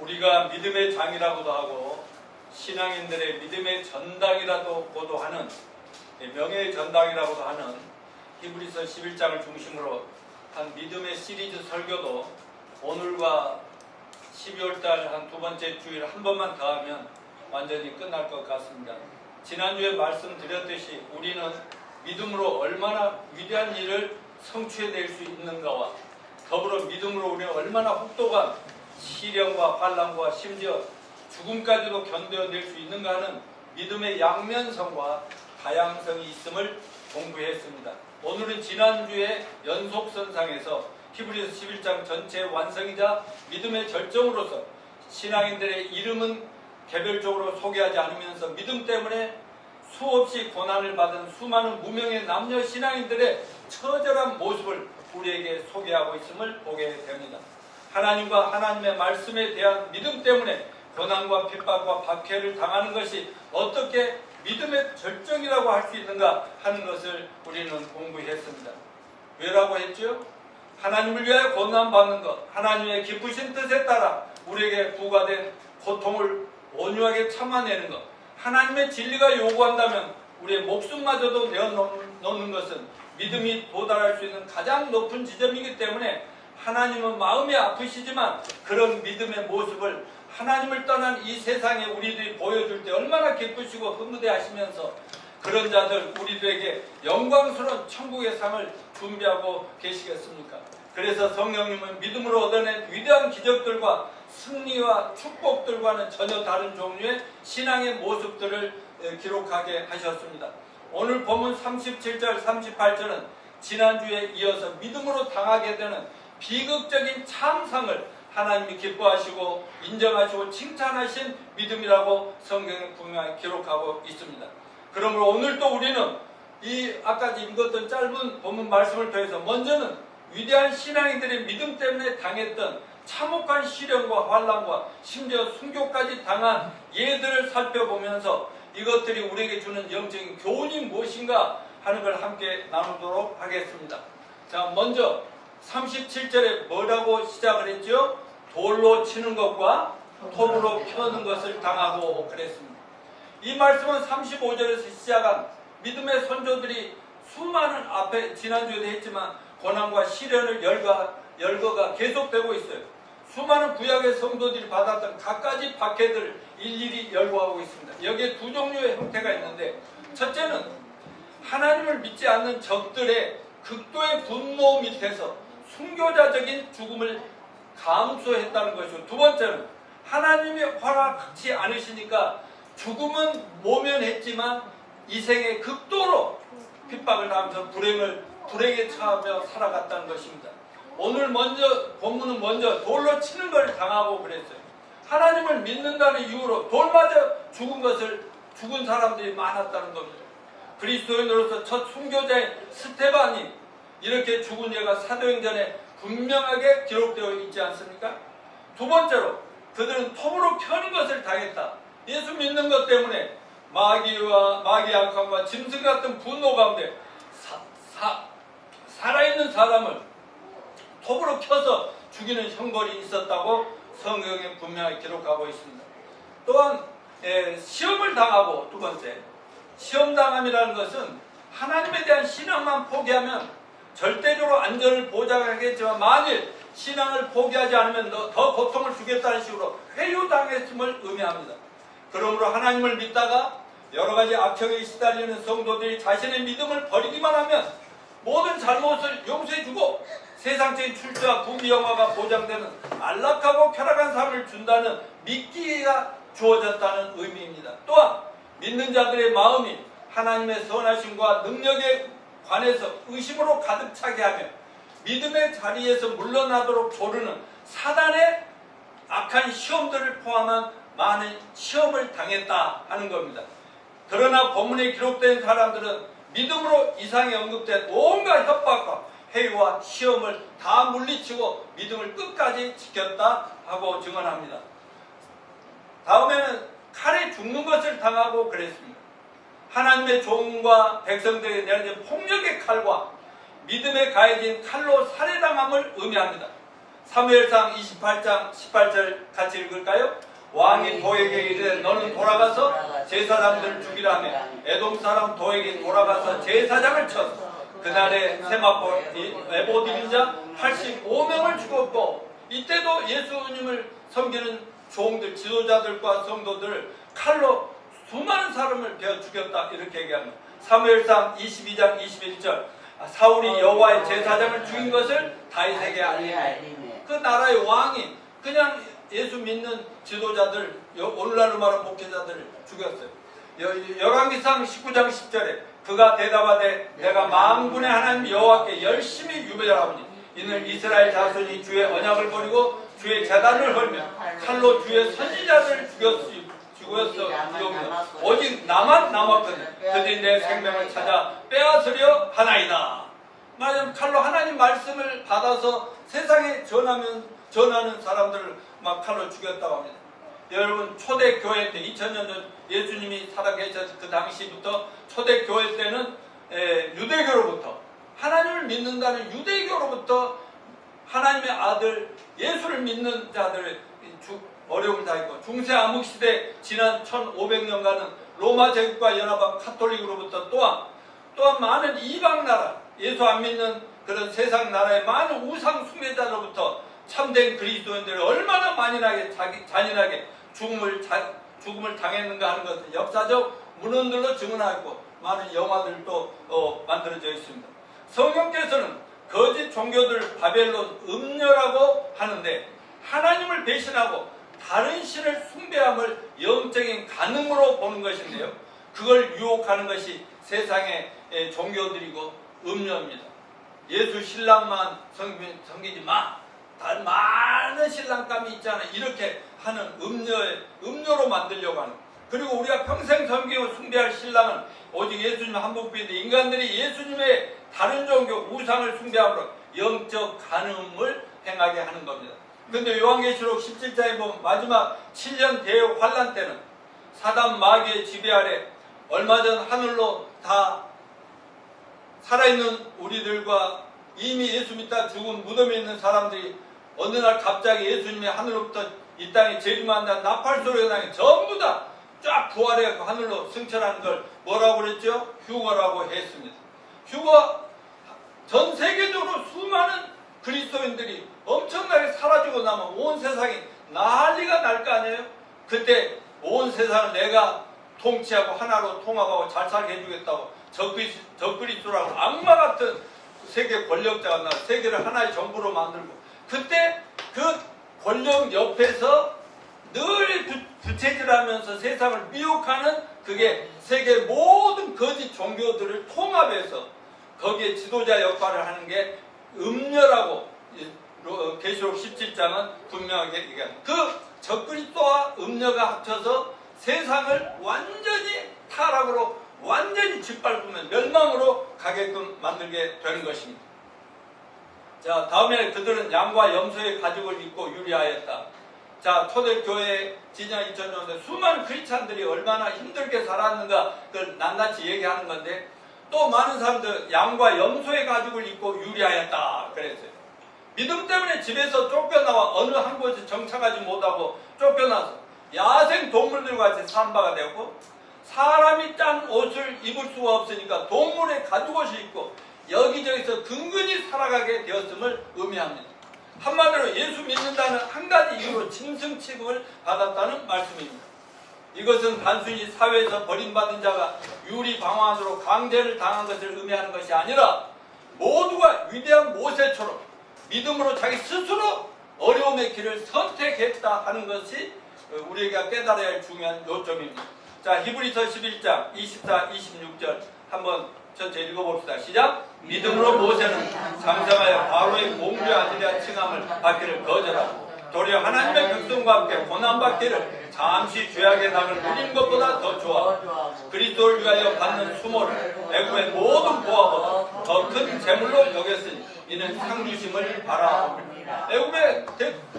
우리가 믿음의 장이라고도 하고 신앙인들의 믿음의 전당이라고도 하는, 명예의 전당이라고도 하는 히브리서 11장을 중심으로 한 믿음의 시리즈 설교도 오늘과 12월달 한 두 번째 주일 한 번만 더 하면 완전히 끝날 것 같습니다. 지난주에 말씀드렸듯이 우리는 믿음으로 얼마나 위대한 일을 성취해낼 수 있는가와 더불어 믿음으로 우리는 얼마나 혹독한 시련과 환난과 심지어 죽음까지도 견뎌낼 수 있는가 하는 믿음의 양면성과 다양성이 있음을 공부했습니다. 오늘은 지난주에 연속선상에서 히브리서 11장 전체의 완성이자 믿음의 절정으로서 신앙인들의 이름은 개별적으로 소개하지 않으면서 믿음 때문에 수없이 고난을 받은 수많은 무명의 남녀 신앙인들의 처절한 모습을 우리에게 소개하고 있음을 보게 됩니다. 하나님과 하나님의 말씀에 대한 믿음 때문에 고난과 핍박과 박해를 당하는 것이 어떻게 믿음의 절정이라고 할 수 있는가 하는 것을 우리는 공부했습니다. 왜라고 했죠? 하나님을 위하여 고난받는 것, 하나님의 기쁘신 뜻에 따라 우리에게 부과된 고통을 온유하게 참아내는 것, 하나님의 진리가 요구한다면 우리의 목숨마저도 내어놓는 것은 믿음이 도달할 수 있는 가장 높은 지점이기 때문에 하나님은 마음이 아프시지만 그런 믿음의 모습을 하나님을 떠난 이 세상에 우리들이 보여줄 때 얼마나 기쁘시고 흥분해 하시면서 그런 자들 우리들에게 영광스러운 천국의 상을 준비하고 계시겠습니까? 그래서 성령님은 믿음으로 얻어낸 위대한 기적들과 승리와 축복들과는 전혀 다른 종류의 신앙의 모습들을 기록하게 하셨습니다. 오늘 본문 37절 38절은 지난주에 이어서 믿음으로 당하게 되는 비극적인 참상을 하나님이 기뻐하시고 인정하시고 칭찬하신 믿음이라고 성경에 분명히 기록하고 있습니다. 그러므로 오늘도 우리는 이 아까 읽었던 짧은 본문 말씀을 통해서 먼저는 위대한 신앙인들의 믿음 때문에 당했던 참혹한 시련과 환난과 심지어 순교까지 당한 예들을 살펴보면서 이것들이 우리에게 주는 영적인 교훈이 무엇인가 하는 걸 함께 나누도록 하겠습니다. 자, 먼저 37절에 뭐라고 시작을 했죠? 돌로 치는 것과 톱으로 펴는 것을 당하고 그랬습니다. 이 말씀은 35절에서 시작한 믿음의 선조들이 수많은 앞에 지난주에도 했지만 고난과 시련을 열거가 계속되고 있어요. 수많은 구약의 성도들이 받았던 갖가지 박해들을 일일이 열거하고 있습니다. 여기에 두 종류의 형태가 있는데 첫째는 하나님을 믿지 않는 적들의 극도의 분노 밑에서 순교자적인 죽음을 감수했다는 것이고 두 번째는 하나님이 허락하지 않으시니까 죽음은 모면했지만 이 생에 극도로 핍박을 당하면서 불행에 처하며 살아갔다는 것입니다. 오늘 본문은 먼저 돌로 치는 걸 당하고 그랬어요. 하나님을 믿는다는 이유로 돌맞아 죽은 사람들이 많았다는 겁니다. 그리스도인으로서 첫 순교자인 스테반이 이렇게 죽은 예가 사도행전에 분명하게 기록되어 있지 않습니까? 두 번째로 그들은 톱으로 펴는 것을 당했다. 예수 믿는 것 때문에 마귀 악함과 짐승 같은 분노 가운데 살아있는 사람을 톱으로 켜서 죽이는 형벌이 있었다고 성경에 분명히 기록하고 있습니다. 또한 시험을 당하고 두 번째 시험당함이라는 것은 하나님에 대한 신앙만 포기하면 절대적으로 안전을 보장하겠지만 만일 신앙을 포기하지 않으면 더 고통을 주겠다는 식으로 회유당했음을 의미합니다. 그러므로 하나님을 믿다가 여러가지 악형에 시달리는 성도들이 자신의 믿음을 버리기만 하면 모든 잘못을 용서해주고 세상적인 출세와 부귀영화가 보장되는 안락하고 쾌락한 삶을 준다는 믿기가 주어졌다는 의미입니다. 또한 믿는 자들의 마음이 하나님의 선하심과 능력에 관해서 의심으로 가득 차게 하며 믿음의 자리에서 물러나도록 조르는 사단의 악한 시험들을 포함한 많은 시험을 당했다 하는 겁니다. 그러나 본문에 기록된 사람들은 믿음으로 이상에 언급된 온갖 협박과 해유와 시험을 다 물리치고 믿음을 끝까지 지켰다 하고 증언합니다. 다음에는 칼에 죽는 것을 당하고 그랬습니다. 하나님의 종과 백성들에게 내려진 폭력의 칼과 믿음에 가해진 칼로 살해당함을 의미합니다. 사무엘상 28장 18절 같이 읽을까요? 왕이 도에게 이르되 너는 돌아가서 제사장들을 죽이라며 에돔 사람 도에게 돌아가서 제사장을 쳤어. 그날에 세마포 에봇 입은 자 85명을 죽었고, 이때도 예수님을 섬기는 종들, 지도자들과 성도들을 칼로 수많은 사람을 베어 죽였다, 이렇게 얘기합니다. 사무엘상 22장 21절 사울이 여호와의 제사장을 죽인 것을 다윗에게 알리매. 그 나라의 왕이 그냥 예수 믿는 지도자들, 오늘날로 말하는 목회자들을 죽였어요. 열왕기상 19장 10절에 그가 대답하되 내가 만군의 하나님 여호와께 열심히 유배하오니 이는 이스라엘 자손이 주의 언약을 버리고 주의 제단을 헐며 칼로 주의 선지자들을 죽였으며 오직 나만 남았거든 그들이 내 생명을 찾아 빼앗으려 하나이다. 말하자면 칼로 하나님 말씀을 받아서 세상에 전하는 사람들을 막 칼로 죽였다고 합니다. 여러분, 초대교회 때 2000년 전 예수님이 살아계셨을 그 당시부터 초대교회 때는 유대교로부터, 하나님을 믿는다는 유대교로부터 하나님의 아들 예수를 믿는 자들의 어려움을 당했고, 중세 암흑시대 지난 1500년간은 로마 제국과 연합한 카톨릭으로부터 또한 많은 이방 나라, 예수 안 믿는 그런 세상 나라의 많은 우상 숭배자로부터 참된 그리스도인들이 얼마나 잔인하게 죽음을 당했는가 하는 것을 역사적 문헌들로 증언하고 많은 영화들도 만들어져 있습니다. 성경께서는 거짓 종교들 바벨론 음녀라고 하는데, 하나님을 배신하고 다른 신을 숭배함을 영적인 간음으로 보는 것인데요, 그걸 유혹하는 것이 세상의 종교들이고 음녀입니다. 예수 신랑만 섬기지 마, 다른 많은 신랑감이 있잖아, 이렇게 하는 음료로 만들려고 하는. 그리고 우리가 평생 섬기고 숭배할 신랑은 오직 예수님 한 분뿐인데, 인간들이 예수님의 다른 종교 우상을 숭배함으로 영적 간음을 행하게 하는 겁니다. 그런데 요한계시록 17장에 보면 마지막 7년 대역 환란 때는 사단 마귀의 지배 아래 얼마 전 하늘로 다 살아있는 우리들과 이미 예수 믿다 죽은 무덤에 있는 사람들이 어느 날 갑자기 예수님의 하늘로부터 이 땅에 재림한다는 나팔 소리가 나게 전부 다 쫙 부활해 하늘로 승천하는 걸 뭐라고 그랬죠? 휴거라고 했습니다. 휴거, 전 세계적으로 수많은 그리스도인들이 엄청나게 사라지고 나면 온 세상이 난리가 날 거 아니에요? 그때 온 세상을 내가 통치하고 하나로 통합하고 잘 살게 해주겠다고 적그리스도라고 악마 같은 세계 권력자가 나와 세계를 하나의 정부로 만들고, 그때 그 권력 옆에서 늘 부채질하면서 세상을 미혹하는 그게 세계 모든 거짓 종교들을 통합해서 거기에 지도자 역할을 하는 게 음녀라고 계시록 17장은 분명하게 얘기합니다. 그 적그리스도와 음녀가 합쳐서 세상을 완전히 타락으로 완전히 짓밟으면 멸망으로 가게끔 만들게 되는 것입니다. 자, 다음에 그들은 양과 염소의 가죽을 입고 유리하였다. 자, 초대교회 지난 2000년대 수많은 크리스찬들이 얼마나 힘들게 살았는가 그걸 낱낱이 얘기하는 건데, 또 많은 사람들 양과 염소의 가죽을 입고 유리하였다 그랬어요. 믿음 때문에 집에서 쫓겨나와 어느 한 곳에 정착하지 못하고 쫓겨나서 야생 동물들과 같이 산 바가 되었고, 사람이 짠 옷을 입을 수가 없으니까 동물의 가죽옷을 입고 여기저기서 근근히 살아가게 되었음을 의미합니다. 한마디로 예수 믿는다는 한 가지 이유로 짐승 취급을 받았다는 말씀입니다. 이것은 단순히 사회에서 버림받은 자가 유리방황으로 강제를 당한 것을 의미하는 것이 아니라 모두가 위대한 모세처럼 믿음으로 자기 스스로 어려움의 길을 선택했다 하는 것이 우리가 깨달아야 할 중요한 요점입니다. 자, 히브리서 11장 24, 26절 한번 전체 읽어봅시다. 시작! 믿음으로 모세는 장성하여 바로의 공주 아들이라 칭함을 받기를 거절하고 도리어 하나님의 백성과 함께 고난받기를 잠시 죄악의 낙을 누리는 것보다 더 좋아하고 그리스도를 위하여 받는 수모를 애굽의 모든 보화보다 더 큰 재물로 여겼으니 이는 상주심을 바라옵니다. 애굽의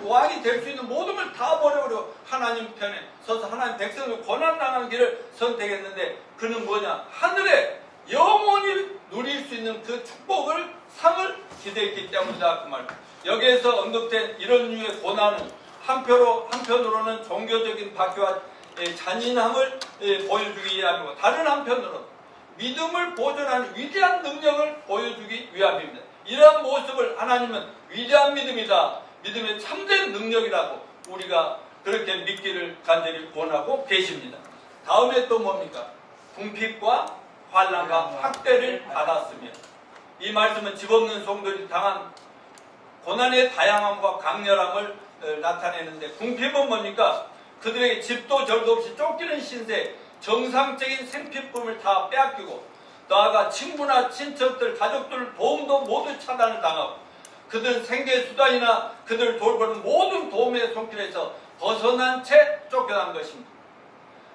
왕이 될 수 있는 모든 걸 다 버려버려 하나님 편에 서서 하나님 백성을 고난당하는 길을 선택했는데, 그는 뭐냐? 하늘에 영원히 누릴 수 있는 그 축복을, 상을 기대했기 때문이다 그 말. 여기에서 언급된 이런 류의 고난은 한편으로는 종교적인 박해와 잔인함을 보여주기 위함이고, 다른 한편으로는 믿음을 보존하는 위대한 능력을 보여주기 위함입니다. 이러한 모습을 하나님은 위대한 믿음이다, 믿음의 참된 능력이라고 우리가 그렇게 믿기를 간절히 원하고 계십니다. 다음에 또 뭡니까? 궁핍과 환난과 학대를 받았으며, 이 말씀은 집없는 성도들이 당한 고난의 다양함과 강렬함을 나타내는데, 궁핍은 뭡니까? 그들에게 집도 절도 없이 쫓기는 신세, 정상적인 생필품을 다 빼앗기고, 나아가 친구나 친척들, 가족들 도움도 모두 차단을 당하고, 그들 생계수단이나 그들 돌보는 모든 도움의 손길에서 벗어난 채 쫓겨난 것입니다.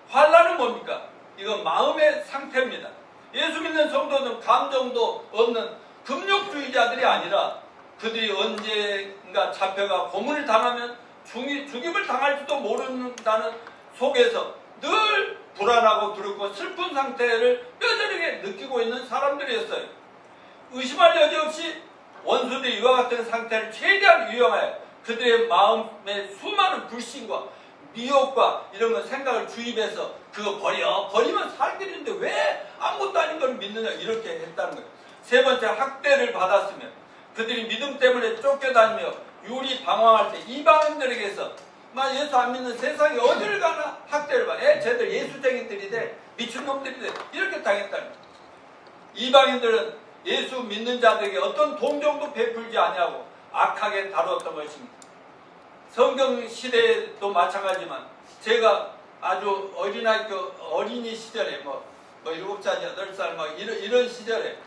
환난은 뭡니까? 이건 마음의 상태입니다. 예수 믿는 성도는 감정도 없는 금욕주의자들이 아니라, 그들이 언젠가 잡혀가 고문을 당하면 죽임을 당할지도 모른다는 속에서 늘 불안하고 두렵고 슬픈 상태를 뼈저리게 느끼고 있는 사람들이었어요. 의심할 여지 없이 원수들이 이와 같은 상태를 최대한 이용하여 그들의 마음에 수많은 불신과 미혹과 이런 거 생각을 주입해서 그거 버리면 살 길인데 왜 아무것도 아닌 걸 믿느냐, 이렇게 했다는 거예요. 세 번째, 학대를 받았으며, 그들이 믿음 때문에 쫓겨다니며 유리 방황할 때 이방인들에게서 예수 안 믿는 세상에 어디를 가나 학대를 받아. 쟤들 예수쟁이들이 돼, 미친놈들이 돼, 이렇게 당했다는 거예요. 이방인들은 예수 믿는 자들에게 어떤 동정도 베풀지 아니하고 악하게 다루었던 것입니다. 성경 시대도 마찬가지지만, 제가 아주 어린이 시절에 7살, 8살 이런 시절에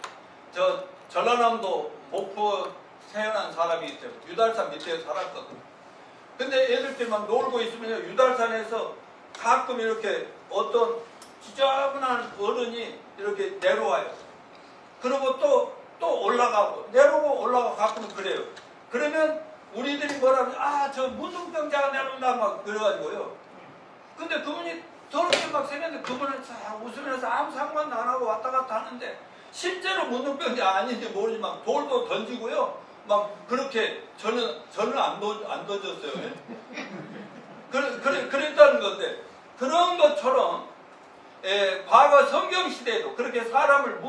전라남도 목포 태어난 사람이기 때문에 유달산 밑에 살았거든요. 근데 애들끼리 막 놀고 있으면 유달산에서 가끔 이렇게 어떤 지저분한 어른이 이렇게 내려와요. 그리고 또 올라가고 내려오고 올라가고 가끔 그래요. 그러면 우리들이 뭐라면 저 문둥병자가 내려온다 막 그래가지고요. 근데 그분이 더럽게 막 생겼는데 그분은 웃으면서 아무 상관도 안 하고 왔다 갔다 하는데, 실제로 문둥병자 아닌지 모르지만 돌도 던지고요. 막 그렇게 저는 안 던졌어요. 그랬다는 건데, 그런 것처럼 과거 성경 시대에도 그렇게 사람을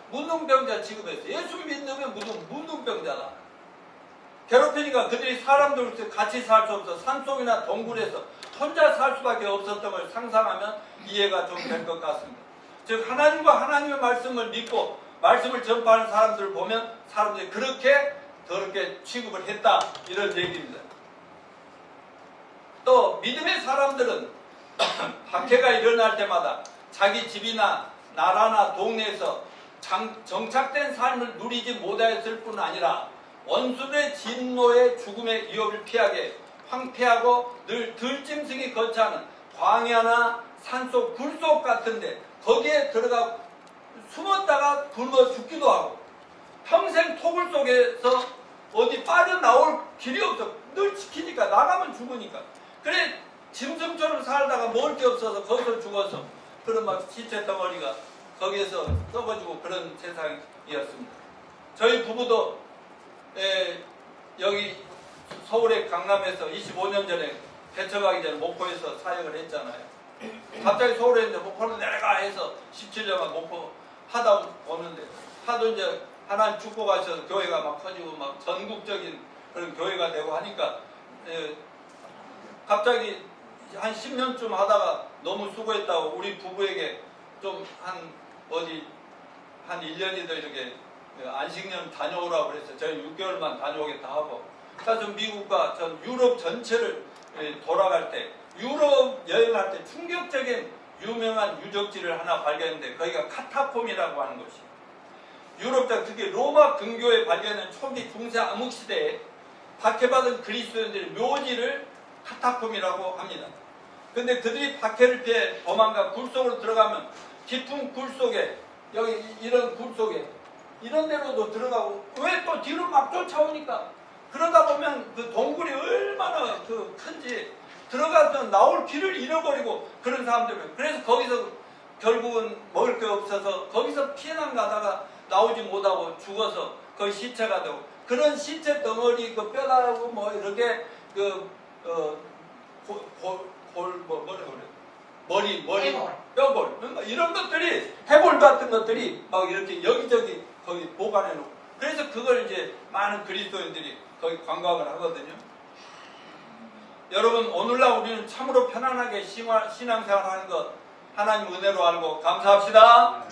문둥병자 취급했어요. 예수 믿으면 문둥병자다. 괴롭히니까 그들이 사람들과 같이 살 수 없어 산속이나 동굴에서 혼자 살 수밖에 없었던 걸 상상하면 이해가 좀 될 것 같습니다. 즉 하나님과 하나님의 말씀을 믿고 말씀을 전파하는 사람들을 보면 사람들이 그렇게 더럽게 취급을 했다, 이런 얘기입니다. 또 믿음의 사람들은 박해가 일어날 때마다 자기 집이나 나라나 동네에서 정착된 삶을 누리지 못하였을 뿐 아니라 원수의 진노의 죽음의 위협을 피하게 황폐하고 늘 들짐승이 거처하는 광야나 산속 굴속 같은데 거기에 들어가 숨었다가 굶어 죽기도 하고, 평생 토굴 속에서 어디 빠져나올 길이 없어. 늘 지키니까, 나가면 죽으니까. 그래 짐승처럼 살다가 먹을 게 없어서 거기서 죽어서 그런 막 시체 덩어리가 거기에서 썩어지고 그런 세상이었습니다. 저희 부부도 여기 서울의 강남에서 25년 전에 개척하기 전에 목포에서 사역을 했잖아요. 갑자기 서울에 있는데 목포로 내려가 해서 17년간 목포 하다 오는데, 하도 이제 하나님 축복 하셔서 교회가 막 커지고 막 전국적인 그런 교회가 되고 하니까 갑자기 한 10년쯤 하다가 너무 수고했다고 우리 부부에게 좀 한 1년이 더 이렇게 안식년 다녀오라고 그랬어요. 저희 6개월만 다녀오겠다 하고, 그래서 미국과 전 유럽 전체를 돌아갈 때, 유럽 여행할 때 충격적인 유명한 유적지를 하나 발견했는데, 거기가 카타콤이라고 하는 것이, 유럽장 특히 로마 근교에 발견된 초기 중세 암흑 시대에 박해받은 그리스도인들의 묘지를 카타콤이라고 합니다. 근데 그들이 박해를 피해 도망가 굴속으로 들어가면 깊은 굴속에, 여기 이런 굴속에 이런 데로도 들어가고, 왜 또 뒤로 막 쫓아오니까, 그러다 보면 그 동굴이 얼마나 큰지 들어가서 나올 길을 잃어버리고 그런 사람들. 그래서 거기서 결국은 먹을 게 없어서 거기서 피난 가다가 나오지 못하고 죽어서 거기 시체가 되고, 그런 신체 덩어리 그 뼈다고 뭐 이렇게 머리 뼈골 이런 것들이 해골 같은 것들이 막 이렇게 여기저기 거기 보관해 놓고 그래서 그걸 이제 많은 그리스도인들이 거기 관광을 하거든요. 여러분 오늘날 우리는 참으로 편안하게 신앙생활 하는 것 하나님 은혜로 알고 감사합시다.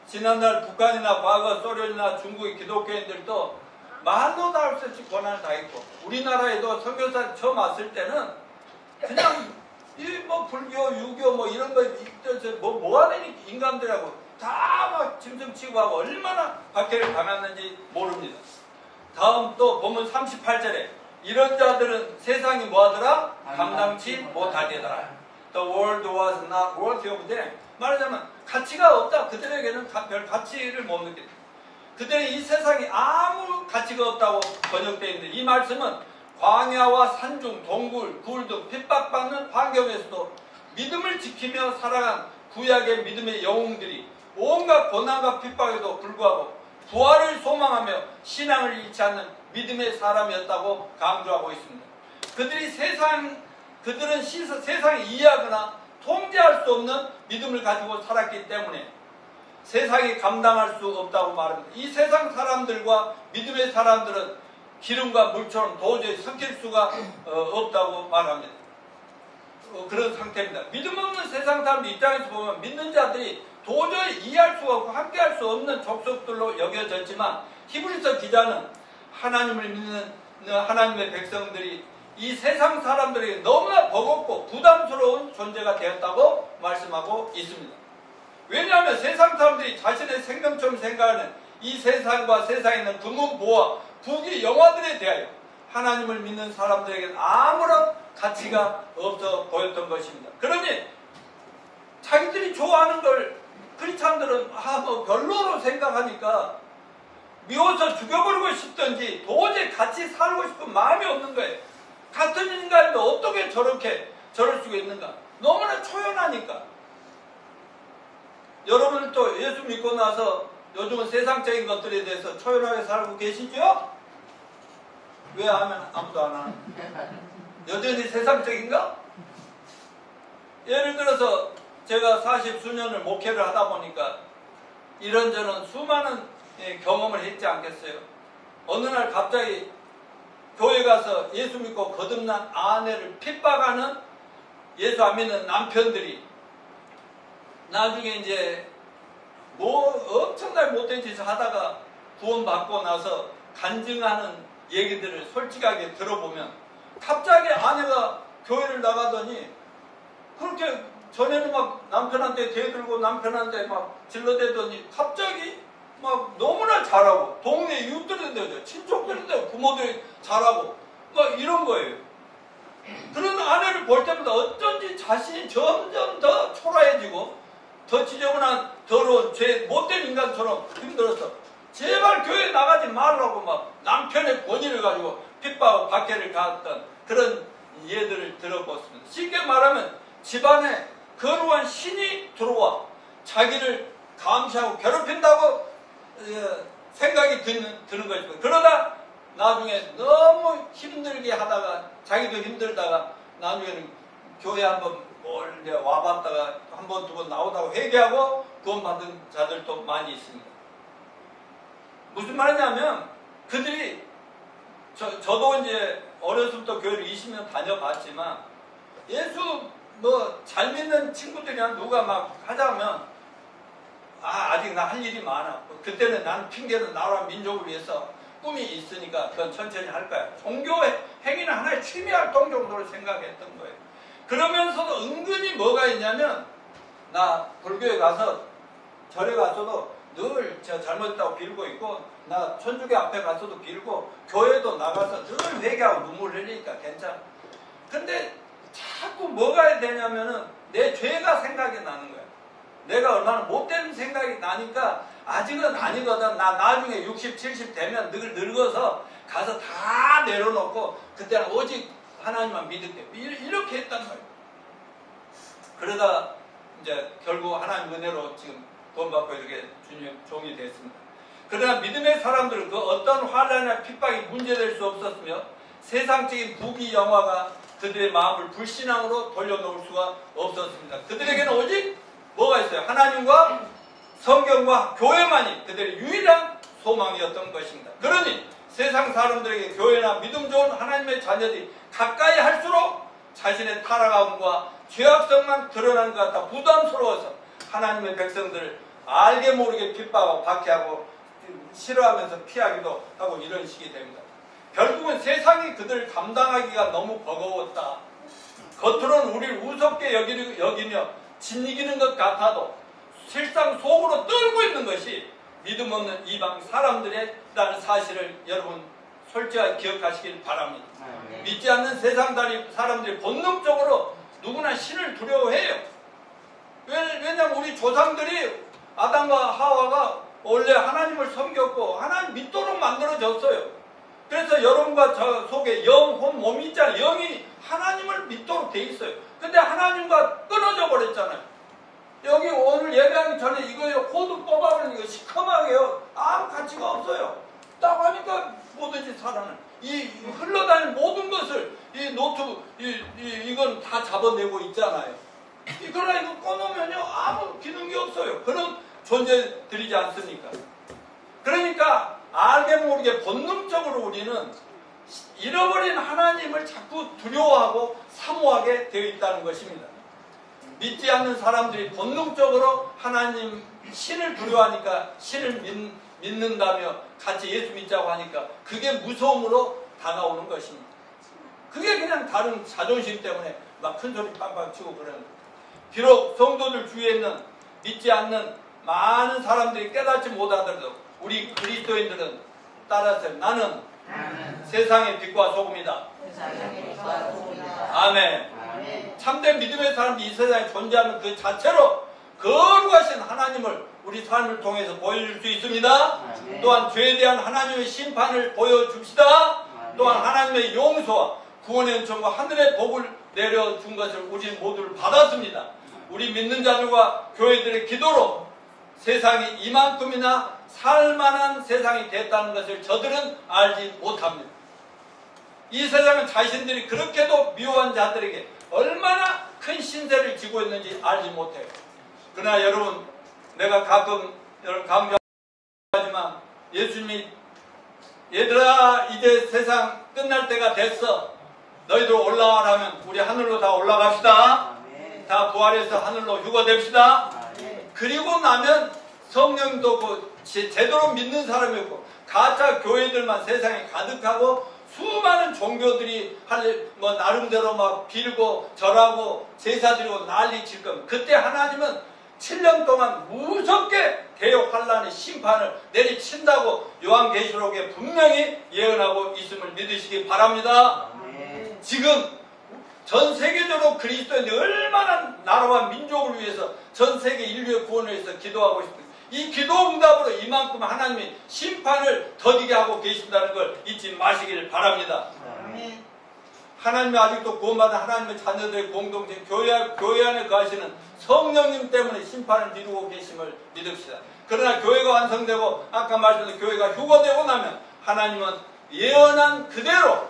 지난날 북한이나 과거 소련이나 중국의 기독교인들도 말도 다 할 수 없이 고난을 당했고 우리나라에도 선교사 처음 왔을 때는 그냥 이 뭐 불교, 유교 뭐 이런 거 뭐 하는 인간들하고 다 막 짐승 취급하고 얼마나 박해를 당했는지 모릅니다. 다음 또 본문 38절에 이런 자들은 세상이 뭐하더라? 감당치 못하리더라. The world was not worthy of them. 말하자면 가치가 없다. 그들에게는 별 가치를 못 느낀다. 그들의 이 세상이 아무 가치가 없다고 번역되어 있는데 이 말씀은 광야와 산중, 동굴, 굴 등 핍박받는 환경에서도 믿음을 지키며 살아간 구약의 믿음의 영웅들이 온갖 고난과 핍박에도 불구하고 부활을 소망하며 신앙을 잃지 않는 믿음의 사람이었다고 강조하고 있습니다. 그들은 세상을 이해하거나 통제할 수 없는 믿음을 가지고 살았기 때문에 세상이 감당할 수 없다고 말합니다. 이 세상 사람들과 믿음의 사람들은 기름과 물처럼 도저히 섞일 수가 없다고 말합니다. 그런 상태입니다. 믿음 없는 세상 사람들 입장에서 보면 믿는 자들이 도저히 이해할 수가 없고 함께할 수 없는 족속들로 여겨졌지만 히브리서 기자는 하나님을 믿는 하나님의 백성들이 이 세상 사람들에게 너무나 버겁고 부담스러운 존재가 되었다고 말씀하고 있습니다. 왜냐하면 세상 사람들이 자신의 생명처럼 생각하는 이 세상과 세상에 있는 금은 보화, 부귀, 영화들에 대하여 하나님을 믿는 사람들에게는 아무런 가치가 없어 보였던 것입니다. 그러니 자기들이 좋아하는 걸 크리스찬들은 뭐 별로로 생각하니까 미워서 죽여버리고 싶던지 도저히 같이 살고 싶은 마음이 없는 거예요. 같은 인간인데 어떻게 저럴 수가 있는가? 너무나 초연하니까. 여러분도 예수 믿고 나서 요즘은 세상적인 것들에 대해서 초연하게 살고 계시죠? 왜 하면 아무도 안 하는? 여전히 세상적인가? 예를 들어서 제가 40수년을 목회를 하다 보니까 이런저런 수많은 경험을 했지 않겠어요? 어느 날 갑자기 교회 가서 예수 믿고 거듭난 아내를 핍박하는 예수 안 믿는 남편들이 나중에 이제 뭐 엄청나게 못된 짓을 하다가 구원받고 나서 간증하는 얘기들을 솔직하게 들어보면 갑자기 아내가 교회를 나가더니 그렇게 전에는 막 남편한테 대들고 남편한테 막 질러대더니 갑자기 막 너무나 잘하고 동네 이웃들인데도 친척들인데 부모들이 잘하고 막 이런 거예요. 그런 아내를 볼 때마다 어쩐지 자신이 점점 더 초라해지고 더 지저분한 더러운 죄 못된 인간처럼 힘들어서 제발 교회 나가지 말라고 막 남편의 권위를 가지고 핍박하고 박해를 가했던 그런 예들을 들어봤습니다. 쉽게 말하면 집안에 거룩한 신이 들어와 자기를 감시하고 괴롭힌다고 생각이 드는 것입니다. 그러다 나중에 너무 힘들게 하다가 자기도 힘들다가 나중에는 교회 한번 와봤다가 한 번 두 번 나오다가 회개하고 구원받은 자들도 많이 있습니다. 무슨 말이냐면 그들이 저도 이제 어렸을부터 교회를 20년 다녀봤지만 예수 뭐 잘 믿는 친구들이랑 누가 막 하자면 아직 나 할 일이 많아. 그때는 난 핑계는 나라 민족을 위해서 꿈이 있으니까 그건 천천히 할 거야. 종교의 행위는 하나의 취미활동 정도로 생각했던 거예요. 그러면서도 은근히 뭐가 있냐면 나 불교에 가서 절에 가서도 늘 제가 잘못했다고 빌고 있고 나 천주교 앞에 가서도 빌고 교회도 나가서 늘 회개하고 눈물 흘리니까 괜찮아. 근데 자꾸 뭐가 되냐면은 내 죄가 생각이 나는 거야. 내가 얼마나 못된 생각이 나니까 아직은 아니거든. 나 나중에 60, 70 되면 늙어서 가서 다 내려놓고 그때는 오직 하나님만 믿을게. 이렇게 했단 말이에요. 그러다 이제 결국 하나님 은혜로 지금 구원받고 이렇게 주님 종이 됐습니다. 그러나 믿음의 사람들은 그 어떤 환난이나 핍박이 문제될 수 없었으며 세상적인 부귀 영화가 그들의 마음을 불신앙으로 돌려놓을 수가 없었습니다. 그들에게는 오직 뭐가 있어요? 하나님과 성경과 교회만이 그들의 유일한 소망이었던 것입니다. 그러니 세상 사람들에게 교회나 믿음 좋은 하나님의 자녀들이 가까이 할수록 자신의 타락함과 죄악성만 드러나는 것 같아 부담스러워서 하나님의 백성들을 알게 모르게 핍박하고 박해하고 싫어하면서 피하기도 하고 이런 식이 됩니다. 결국은 세상이 그들을 감당하기가 너무 버거웠다. 겉으로는 우리를 우습게 여기며 짓이기는 것 같아도 실상 속으로 떨고 있는 것이 믿음 없는 이방 사람들이라는 사실을 여러분 솔직하게 기억하시길 바랍니다. 믿지 않는 세상 사람들이 본능적으로 누구나 신을 두려워해요. 왜냐하면 우리 조상들이 아담과 하와가 원래 하나님을 섬겼고 하나님 믿도록 만들어졌어요. 그래서 여러분과 저 속에 영, 혼, 몸이 있잖아요. 영이 하나님을 믿도록 돼 있어요. 근데 하나님과 끊어져 버렸잖아요. 여기 오늘 예배하기 전에 이거요, 코드 뽑아버리는 거 시커멓게요. 아무 가치가 없어요. 딱 하니까 뭐든지 살아나는. 이 흘러다니는 모든 것을 이 노트, 이건 다 잡아내고 있잖아요. 그러나 이거 꺼놓으면요, 아무 기능이 없어요. 그런 존재들이지 않습니까? 그러니까 알게 모르게 본능적으로 우리는 잃어버린 하나님을 자꾸 두려워하고 사모하게 되어 있다는 것입니다. 믿지 않는 사람들이 본능적으로 하나님 신을 두려워하니까 신을 믿는다며 같이 예수 믿자고 하니까 그게 무서움으로 다가오는 것입니다. 그게 그냥 다른 자존심 때문에 막 큰소리 빵빵 치고 그러는 거예요. 비록 성도들 주위에 있는 믿지 않는 많은 사람들이 깨닫지 못하더라도 우리 그리스도인들은 따라서 나는 세상의 빛과 소금이다. 아멘. 참된 믿음의 사람들이 이 세상에 존재하는 그 자체로 거룩하신 하나님을 우리 삶을 통해서 보여줄 수 있습니다. 또한 죄에 대한 하나님의 심판을 보여줍시다. 또한 하나님의 용서와 구원의 은총과 하늘의 복을 내려준 것을 우리 모두를 받았습니다. 우리 믿는 자들과 교회들의 기도로 세상이 이만큼이나 살만한 세상이 됐다는 것을 저들은 알지 못합니다. 이 세상은 자신들이 그렇게도 미워한 자들에게 얼마나 큰 신세를 지고 있는지 알지 못해요. 그러나 여러분, 내가 가끔 여러분 강조하지만 예수님이 얘들아 이제 세상 끝날 때가 됐어. 너희들 올라와라면 우리 하늘로 다 올라갑시다. 다 부활해서 하늘로 휴거됩시다. 그리고 나면 성령도 그 제대로 믿는 사람이 없고 가짜 교회들만 세상에 가득하고 수많은 종교들이 뭐 나름대로 막 빌고 절하고 제사 드리고 난리 칠 겁니다. 그때 하나님은 7년 동안 무섭게 대역 환란의 심판을 내리친다고 요한계시록에 분명히 예언하고 있음을 믿으시기 바랍니다. 지금 전 세계적으로 그리스도인들이 얼마나 나라와 민족을 위해서 전 세계 인류의 구원을 위해서 기도하고 있습니다. 이 기도 응답으로 이만큼 하나님이 심판을 더디게 하고 계신다는 걸 잊지 마시길 바랍니다. 하나님이 아직도 구원받은 하나님의 자녀들의 공동체 교회 안에 거하시는 성령님 때문에 심판을 미루고 계심을 믿읍시다. 그러나 교회가 완성되고 아까 말씀드린 교회가 휴거되고 나면 하나님은 예언한 그대로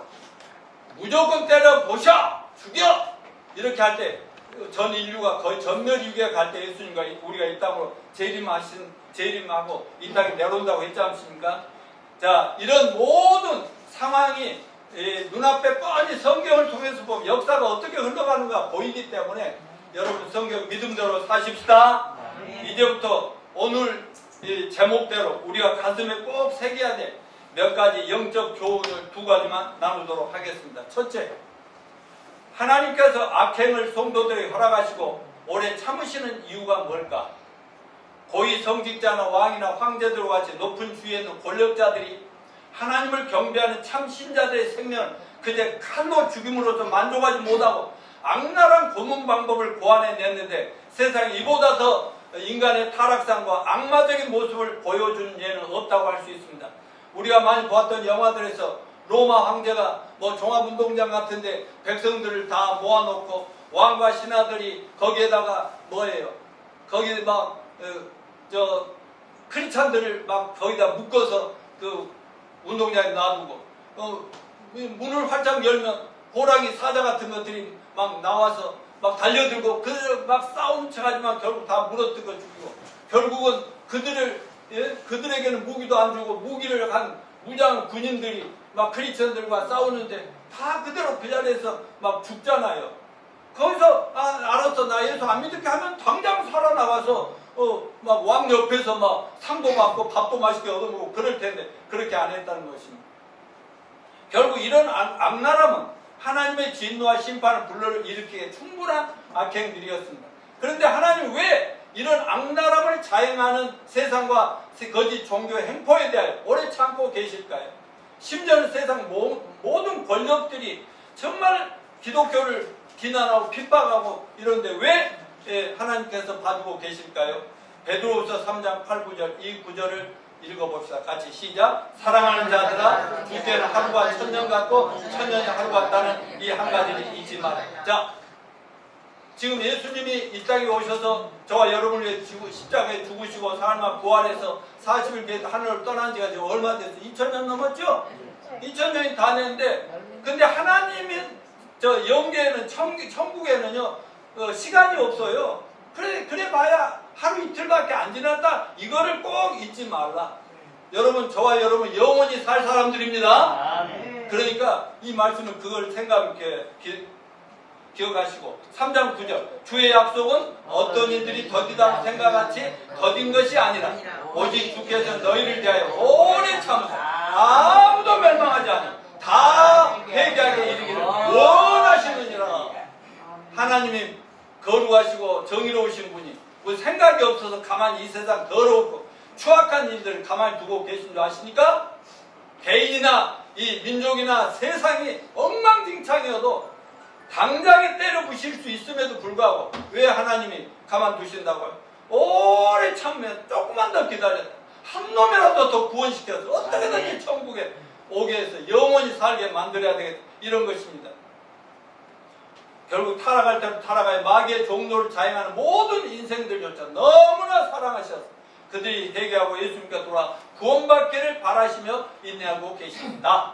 무조건 때려보셔! 죽여! 이렇게 할 때 전 인류가 거의 전멸위기에 갈 때 예수님과 우리가 이 땅으로 재림하고 이 땅에 내려온다고 했지 않습니까? 자, 이런 모든 상황이 눈앞에 뻔히 성경을 통해서 보면 역사가 어떻게 흘러가는가 보이기 때문에 여러분 성경 믿음대로 사십시다. 이제부터 오늘 제목대로 우리가 가슴에 꼭 새겨야 될 몇 가지 영적 교훈을 두 가지만 나누도록 하겠습니다. 첫째, 하나님께서 악행을 성도들에게 허락하시고 오래 참으시는 이유가 뭘까? 고위 성직자나 왕이나 황제들과 같이 높은 주위에 있는 권력자들이 하나님을 경배하는 참 신자들의 생명을 그저 칼로 죽임으로써 만족하지 못하고 악랄한 고문 방법을 고안해냈는데 세상에 이보다 더 인간의 타락상과 악마적인 모습을 보여주는 예는 없다고 할 수 있습니다. 우리가 많이 보았던 영화들에서 로마 황제가 뭐 종합운동장 같은데 백성들을 다 모아놓고 왕과 신하들이 거기에다가 뭐예요? 거기 막 크리스찬들을 막 거기다 묶어서 그 운동장에 놔두고 문을 활짝 열면 호랑이 사자 같은 것들이 막 나와서 막 달려들고 그들 막 싸우는 척하지만 결국 다 물어뜯어 죽이고 결국은 그들에게는 무기도 안 주고 무기를 한 무장 군인들이 막 크리스천들과 싸우는데 다 그대로 그 자리에서 막 죽잖아요. 거기서 알았어 나 예수 안 믿을게 하면 당장 살아나가서 막 왕 옆에서 막 상도 받고 밥도 맛있게 얻어먹고 그럴 텐데 그렇게 안 했다는 것입니다. 결국 이런 악랄함은 하나님의 진노와 심판을 불러일으키기에 충분한 악행들이었습니다. 그런데 하나님 왜 이런 악랄함을 자행하는 세상과 거짓 종교 행포에 대하여 오래 참고 계실까요? 심지어는 세상 모든 권력들이 정말 기독교를 비난하고 핍박하고 이런데 왜 하나님께서 봐주고 계실까요? 베드로후서 3장 8, 9절 이 구절을 읽어봅시다. 같이 시작. 사랑하는 자들아 주께는 하루가 천년 같고 천년이 하루 같다는 이 한 가지를 잊지 마라. 자, 지금 예수님이 이 땅에 오셔서 저와 여러분을 위해 십자가에 죽으시고 사흘만 부활해서 40일 하늘을 떠난 지가 지금 얼마 됐어요? 2000년 넘었죠? 2000년이 다 됐는데 근데 하나님이 저 영계에는 천국에는요 시간이 없어요. 그래 봐야 하루 이틀밖에 안 지났다. 이거를 꼭 잊지 말라. 여러분 저와 여러분 영원히 살 사람들입니다. 그러니까 이 말씀은 그걸 기억하시고 3장 9절 주의 약속은 어떤 이들이 더디다고 생각하지 더딘 것이 아니라 오직 주께서 너희를 대하여 오래 참으사 아무도 멸망하지 않아 다 회개하게 이르기를 원하시느니라. 하나님이 거룩하시고 정의로우신 분이 뭐 생각이 없어서 가만히 이 세상 더럽고 추악한 일들을 가만히 두고 계신 줄 아십니까? 개인이나 이 민족이나 세상이 엉망진창이어도 당장에 때려 부실 수 있음에도 불구하고 왜 하나님이 가만두신다고요? 오래 참으면 조금만 더 기다렸다. 한 놈이라도 더 구원시켜서 어떻게든지 천국에 오게 해서 영원히 살게 만들어야 되겠다. 이런 것입니다. 결국 타락할 대로 타락하여 마귀의 종로를 자행하는 모든 인생들조차 너무나 사랑하셔서 그들이 회개하고 예수님께 돌아 구원받기를 바라시며 인내하고 계십니다.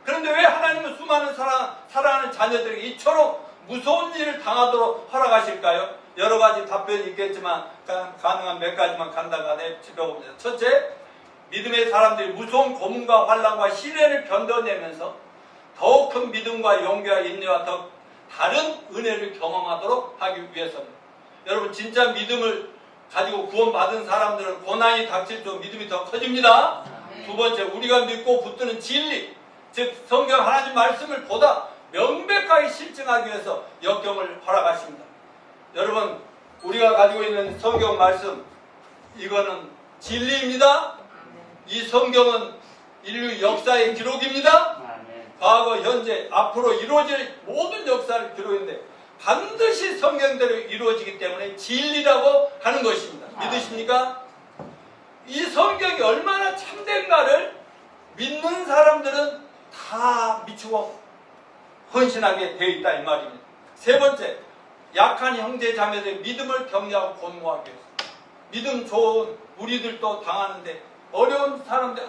그런데 왜 하나님은 수많은 사랑하는 자녀들에게 이처럼 무서운 일을 당하도록 허락하실까요? 여러 가지 답변이 있겠지만 가능한 몇 가지만 간단하게 짚어봅니다. 첫째, 믿음의 사람들이 무서운 고문과 환난과 시련을 견뎌내면서 더욱 큰 믿음과 용기와 인내와 더 다른 은혜를 경험하도록 하기 위해서입니다. 여러분 진짜 믿음을 가지고 구원받은 사람들은 고난이 닥칠수록 믿음이 더 커집니다. 두 번째, 우리가 믿고 붙드는 진리, 즉 성경 하나님 말씀을 보다 명백하게 실증하기 위해서 역경을 허락하십니다. 여러분 우리가 가지고 있는 성경 말씀 이거는 진리입니다. 이 성경은 인류 역사의 기록입니다. 과거, 현재, 앞으로 이루어질 모든 역사를 기록했는데 반드시 성경대로 이루어지기 때문에 진리라고 하는 것입니다. 믿으십니까? 이 성경이 얼마나 참된가를 믿는 사람들은 다 미치고 헌신하게 되어 있다 이 말입니다. 세 번째, 약한 형제 자매들의 믿음을 격려하고 권고하기 위해서 믿음 좋은 우리들도 당하는데 어려운 사람들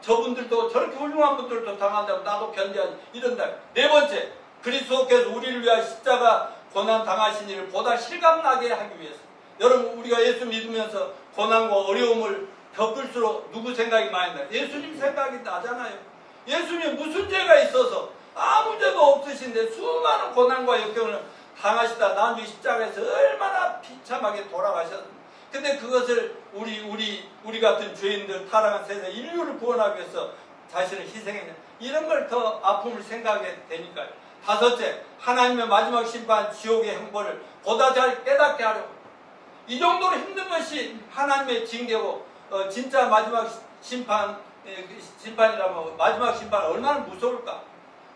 저분들도 저렇게 훌륭한 분들도 당한다면 나도 견뎌야지 이런다. 네 번째, 그리스도께서 우리를 위하여 십자가 고난 당하신 일을 보다 실감나게 하기 위해서 여러분 우리가 예수 믿으면서 고난과 어려움을 겪을수록 누구 생각이 많이 나요? 예수님 생각이 나잖아요. 예수님 무슨 죄가 있어서 아무 죄도 없으신데 수많은 고난과 역경을 당하시다 나중에 십자가에서 얼마나 비참하게 돌아가셨습니다. 근데 그것을 우리 같은 죄인들 타락한 세상 인류를 구원하기 위해서 자신을 희생했냐 이런 걸 더 아픔을 생각하게 되니까요. 다섯째, 하나님의 마지막 심판 지옥의 형벌을 보다 잘 깨닫게 하려고 이 정도로 힘든 것이 하나님의 징계고 진짜 마지막 심판이라면 마지막 심판은 얼마나 무서울까.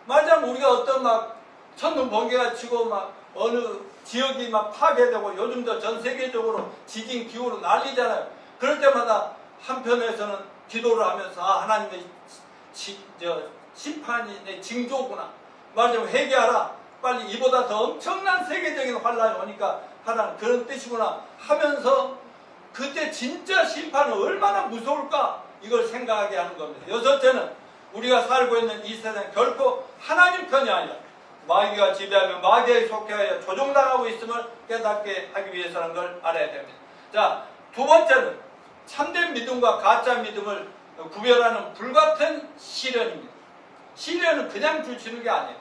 말하자면 우리가 어떤 막 천둥 번개가 치고 막 어느 지역이 막 파괴되고 요즘도 전 세계적으로 지진 기후로 난리잖아요. 그럴 때마다 한편에서는 기도를 하면서 하나님의 심판이 내 징조구나. 말하자면 회개하라. 빨리 이보다 더 엄청난 세계적인 환란이 오니까 하라는 그런 뜻이구나 하면서 그때 진짜 심판은 얼마나 무서울까? 이걸 생각하게 하는 겁니다. 여섯째는 우리가 살고 있는 이 세상 결코 하나님 편이 아니라 마귀가 지배하며 마귀에 속해하여 조종당하고 있음을 깨닫게 하기 위해서라는 걸 알아야 됩니다. 자, 두 번째는 참된 믿음과 가짜 믿음을 구별하는 불같은 시련입니다. 시련은 그냥 주시는 게 아니에요.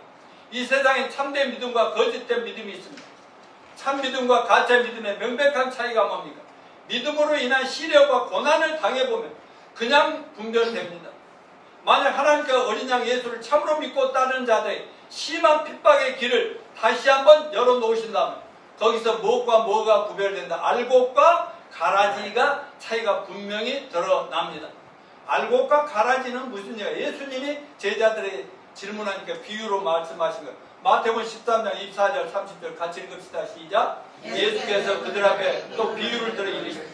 이 세상에 참된 믿음과 거짓된 믿음이 있습니다. 참 믿음과 가짜 믿음의 명백한 차이가 뭡니까? 믿음으로 인한 시련과 고난을 당해보면 그냥 분별됩니다. 만약 하나님께서 어린 양 예수를 참으로 믿고 따르는 자들의 심한 핍박의 길을 다시 한번 열어놓으신다면 거기서 무엇과 뭐가 구별된다. 알곡과 가라지가 차이가 분명히 드러납니다. 알곡과 가라지는 무슨 얘기야? 예수님이 제자들의 질문하니까 비유로 말씀하신 거예요. 마태복음 13장 24절 30절 같이 읽읍시다. 시작. 예수께서 그들 앞에 또 비유를 들어 이르시되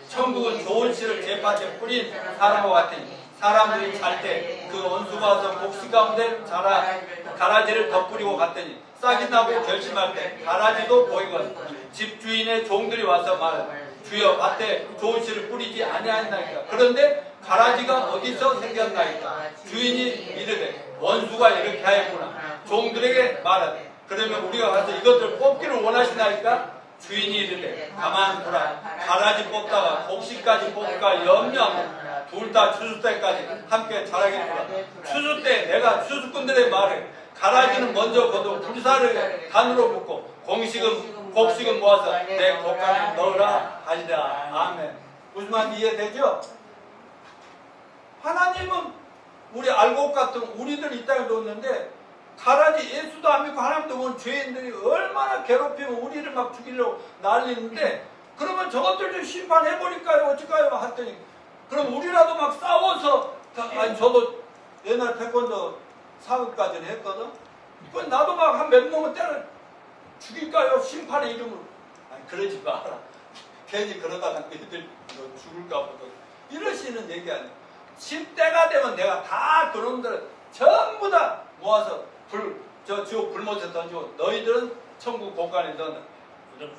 천국은 좋은 씨를 재판에 뿌린 사람과 같으니 사람들이 잘 때 그 원수가 와서 곡식 가운데 가라지를 덧뿌리고 갔더니 싹이 나고 결심할 때 가라지도 보이거든. 집주인의 종들이 와서 말하되 주여 밭에 좋은 씨를 뿌리지 아니하였나이까. 그런데 가라지가 어디서 생겼나이까. 주인이 이르되 원수가 이렇게 하였구나. 종들에게 말하되 그러면 우리가 가서 이것들 뽑기를 원하시나이까. 주인이 이르되 가만두라. 가라지 뽑다가 곡식까지 뽑을까 염려하며 둘 다 추수 때까지 함께 자라겠구나. 추수 때 내가 추수꾼들의 말에 가라지는 먼저 거두 불사를 단으로 붓고 곡식은 모아서 내 곡간에 넣으라 하리라. 아멘. 무슨 말인지 이해되죠? 하나님은 우리 알곡 같은 우리들 이 땅에 뒀는데 가라지 예수도 안 믿고 하나님도 모르는 죄인들이 얼마나 괴롭히면 우리를 막 죽이려고 난리는데 그러면 저것들 좀 심판해버릴까요? 어쩔까요? 했더니 그럼 우리라도 막 싸워서 아니 저도 옛날 태권도 사극까지는 했거든. 그건 나도 막 한 몇 놈은 때려 죽일까요? 심판의 이름으로. 아니 그러지 마라. 괜히 그러다가 너희들 죽을까 보다. 이러시는 얘기 아니야. 때가 되면 내가 다 그놈들을 전부 다 모아서 지옥 불못에 던지고 너희들은 천국 곳간에 넣는다.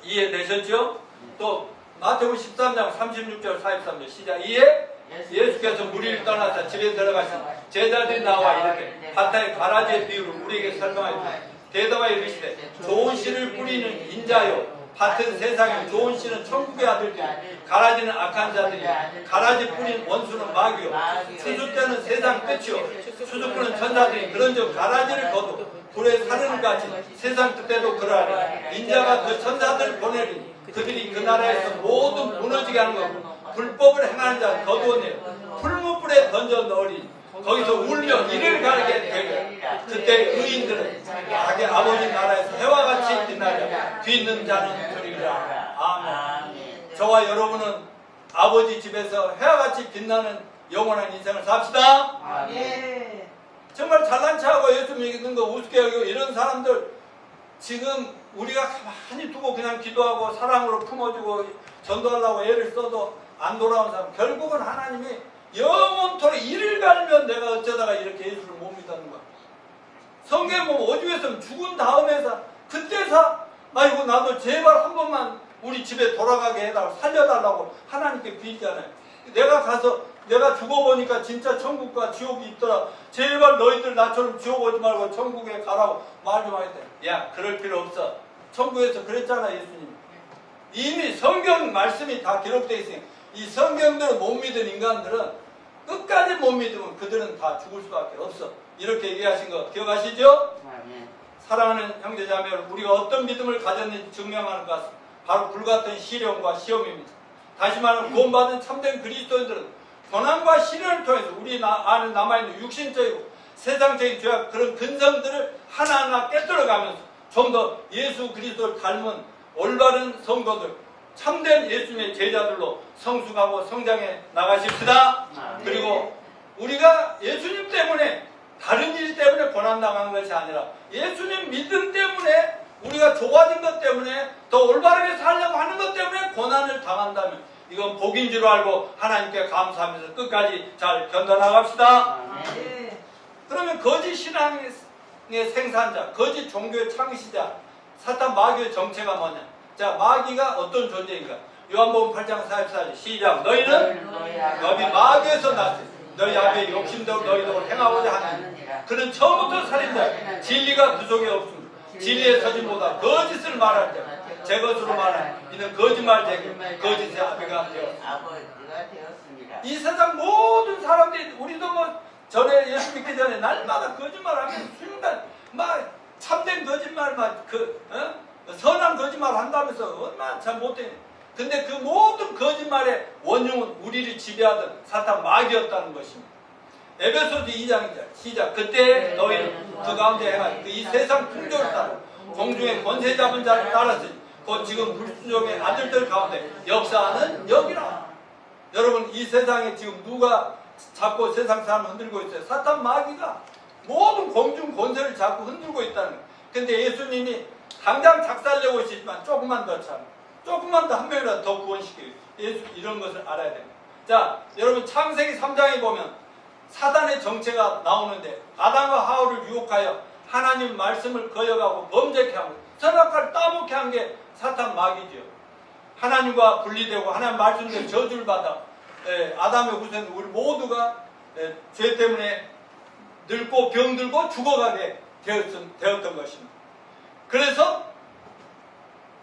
이해되셨죠? 또 마태복음 13장 36절 43절 시작. 이에 예수께서 무리를 떠나서 집에 들어가시니 제자들이 나와 이렇게 밭의 가라지의 비유를 우리에게 설명하였다. 대답하여 이르시되 좋은 씨를 뿌리는 인자요 밭은 세상에 좋은 씨는 천국의 아들들이 가라지는 악한 자들이 가라지 뿌린 원수는 마귀요 추수 때는 세상 끝이요 추수꾼은 천사들이 그런즉 가라지를 거두 불에 사르는 같이 세상 그때도 그러하리. 인자가 그 천사들을 보내리니 그들이 그 나라에서 모든 무너지게 하는 거고 불법을 행하는 자는 거두어내어 풀무불에 던져 넣으리. 거기서 울며 이를 가르게 되리라. 그때 의인들은 자기 아버지 나라에서 해와 같이 빛나리라. 귀 있는 자는 들으리라. 아멘. 저와 여러분은 아버지 집에서 해와 같이 빛나는 영원한 인생을 삽시다. 아멘. 정말 잘난 체하고 예수 믿는 거 우습게 여기고 이런 사람들 지금 우리가 가만히 두고 그냥 기도하고 사랑으로 품어주고 전도하려고 애를 써도 안 돌아온 사람 결국은 하나님이 영원토록 이를 갈면 내가 어쩌다가 이렇게 예수를 못 믿었는가. 성경에 보면 오죽했으면 죽은 다음에서 그때서 아이고 나도 제발 한 번만 우리 집에 돌아가게 해달라고 살려달라고 하나님께 빌잖아요. 내가 가서 내가 죽어보니까 진짜 천국과 지옥이 있더라. 제발 너희들 나처럼 지옥 오지 말고 천국에 가라고 말 좀 하겠다. 야 그럴 필요 없어. 천국에서 그랬잖아 예수님. 이미 성경 말씀이 다 기록되어 있으니 이 성경들을 못 믿은 인간들은 끝까지 못 믿으면 그들은 다 죽을 수밖에 없어. 이렇게 얘기하신 거 기억하시죠? 네. 사랑하는 형제자매 여러분, 우리가 어떤 믿음을 가졌는지 증명하는 것은 바로 불같은 시련과 시험입니다. 다시 말하면 구원받은 참된 그리스도인들은 고난과 시련을 통해서 우리 안에 남아있는 육신적이고 세상적인 죄와 그런 근성들을 하나하나 깨뜨려가면서 좀 더 예수 그리스도를 닮은 올바른 성도들, 참된 예수님의 제자들로 성숙하고 성장해 나가십시다. 그리고 우리가 예수님 때문에 다른 일 때문에 고난당한 것이 아니라 예수님 믿음 때문에 우리가 좋아진 것 때문에 더 올바르게 살려고 하는 것 때문에 고난을 당한다면 이건 복인 줄 알고 하나님께 감사하면서 끝까지 잘 견뎌나갑시다. 그러면 거짓 신앙의 생산자, 거짓 종교의 창시자 사탄 마귀의 정체가 뭐냐? 자, 마귀가 어떤 존재인가? 요한복음 8장 44절 시작. 너희는 너희 마귀에서 났으니 너희 앞에 욕심대로 너희도 행하고자 하느니 그는 처음부터 살인자 진리가 그 속에 없습니다. 진리에 서지 못하 거짓을 말할 때 제 것으로 말하는 이는 거짓말쟁이 거짓의 아비가 되었습니다. 이 세상 모든 사람들이 우리도 뭐 전에 예수 믿기 전에 날마다 거짓말하면 순간 막 참된 거짓말 막 선한 거짓말 한다면서 얼마나 참 못되니. 근데 그 모든 거짓말의 원흉은 우리를 지배하던 사탄 마귀였다는 것입니다. 에베소서 2장이죠. 시작. 그때 너희는 그 가운데 행한 이 세상 풍조를 따라 공중의 권세 잡은 자를 따랐으니 곧 지금 불순종의 아들들 가운데 역사하는 여기라. 여러분 이 세상에 지금 누가 자꾸 세상 사람을 흔들고 있어요? 사탄 마귀가 모든 공중 권세를 자꾸 흔들고 있다는 거예요. 근데 예수님이 당장 작살내고 있지만 조금만 더 참, 조금만 더 한 명이라도 더 구원시켜요. 예수 이런 것을 알아야 됩니다. 자, 여러분 창세기 3장에 보면 사단의 정체가 나오는데 아담과 하와를 유혹하여 하나님 말씀을 거역하고 범죄케 하고 선악과를 따먹게 한 게 사탄 마귀죠. 하나님과 분리되고 하나님 말씀대로 저주를 받아 아담의 후손 우리 모두가 죄 때문에 늙고 병들고 죽어가게 되었던 것입니다. 그래서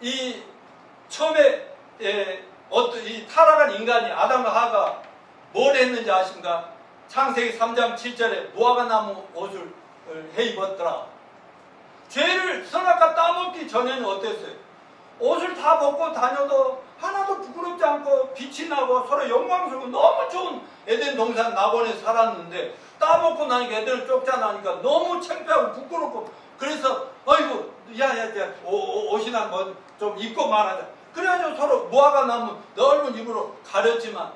이 처음에 이 타락한 인간이 아담과 하와가 뭘 했는지 아십니까? 창세기 3장 7절에 무화과 나무 옷을 해 입었더라. 죄를 선악과 따먹기 전에는 어땠어요? 옷을 다 벗고 다녀도 하나도 부끄럽지 않고 빛이 나고 서로 영광스럽고 너무 좋은 에덴 동산 낙원에 살았는데 따먹고 나니까 애들을 쫓겨나니까 너무 창피하고 부끄럽고 그래서 아이고 야야 옷이나 뭐 좀 입고 말하자. 그래가지고 서로 무화과 나무 넓은 입으로 가렸지만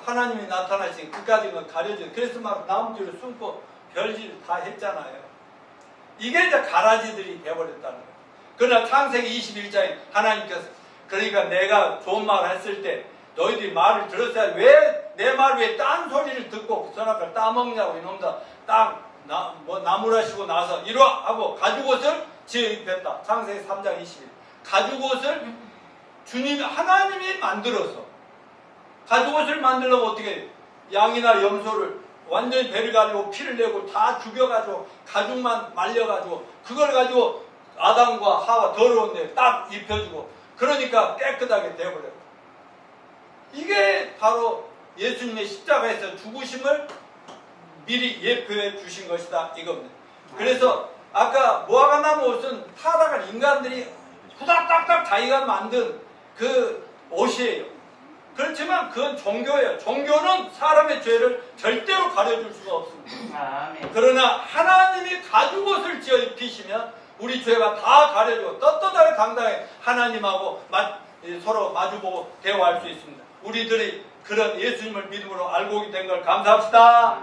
하나님이 나타나시니 그까지는 가려져. 그래서 막 나무들을 숨고 별짓을 다 했잖아요. 이게 이제 가라지들이 돼버렸다는 거예요. 그러나 창세기 21장에 하나님께서 그러니까 내가 좋은 말을 했을 때 너희들이 말을 들었어야 왜 내 말 위에 딴 소리를 듣고 선악과를 따먹냐고 이놈다. 나무라시고 나서 이리와 하고 가죽옷을 지어 입혔다. 창세기 3장 21. 가죽옷을 주님 하나님이 만들어서 가죽옷을 만들려면 어떻게 해요? 양이나 염소를 완전히 배를 가지고 피를 내고 다 죽여가지고 가죽만 말려가지고 그걸 가지고 아담과 하와 더러운데 딱 입혀주고 그러니까 깨끗하게 되어버려요. 이게 바로 예수님의 십자가에서 죽으심을 미리 예표해 주신 것이다 이겁니다. 그래서 아까 무화과 나무 옷은 타락한 인간들이 후다닥닥 자기가 만든 그 옷이에요. 그렇지만 그건 종교예요. 종교는 사람의 죄를 절대로 가려줄 수가 없습니다. 그러나 하나님이 가죽옷을 지어 입히시면 우리 죄가 다 가려지고 떳떳하게 당당하게 하나님하고 서로 마주보고 대화할 수 있습니다. 우리들이 그런 예수님을 믿음으로 알고 된 걸 감사합시다.